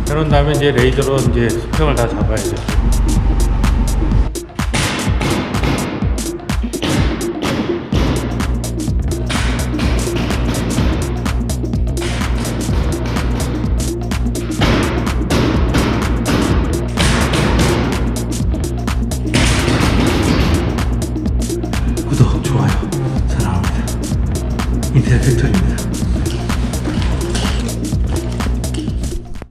그런 다음에 이제 레이저로 이제 수평을 다 잡아야죠. 구독, 좋아요, 사랑합니다. 인텔 팩토리입니다.